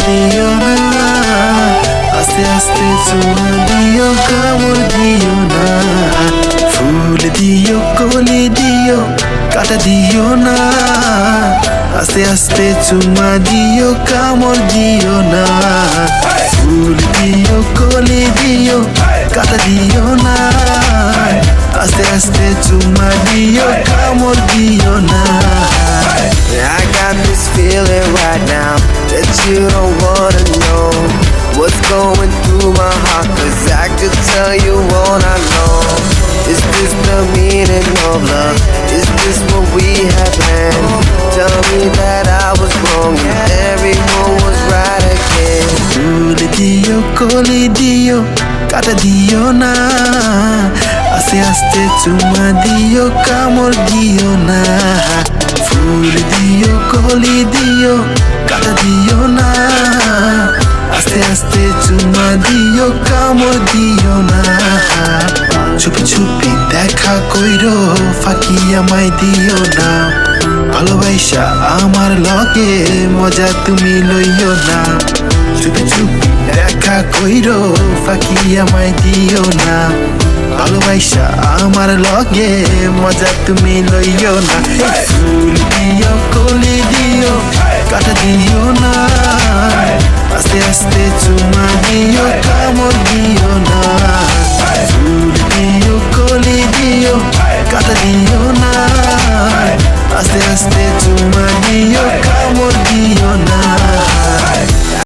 দিও না, আস্তে আস্তে চুমা দিও, কামড় দিও না। ফুল দিও, কলি দিও, কাটা দিও না, আস্তে আস্তে চুমা দিও, কামড় দিও না। ফুল দিও, কলি দিও, কাটা দিও না, আস্তে আস্তে চুমা দিও, কামড় দিও না। I got this feeling right now that you don't wanna know what's going through my heart, 'cause I could tell you all I know. Is this the meaning of love? Is this what we have planned? Tell me that I was wrong and everyone was right again. ফুল দিও, কলি দিও, কাটা দিও না, আস্তে আস্তে চুমা দিও, কামড় দিও না। ফুল দিও, কলি দিও, কাটা দিও না, আস্তে আস্তে চুমা দিও, কামড় দিও না। চুপি চুপি দেখা কইরো, ফাঁকি আমায় দিও না। ভালোবাসা আমার লগে মজা তুমি লইও না। চুপি চুপি দেখা কইরো, ফাঁকি আমায় দিও না। ভালোবাসা আমার লগে মজা তুমি লইও না। ফুল দিও, কলি দিও, কাটা দিও না, আস্তে আস্তে চুমা দিও, কামড় দিও না। ফুল দিও, কলি দিও, কাটা দিও না, আস্তে আস্তে চুমা দিও, কামড় দিও না।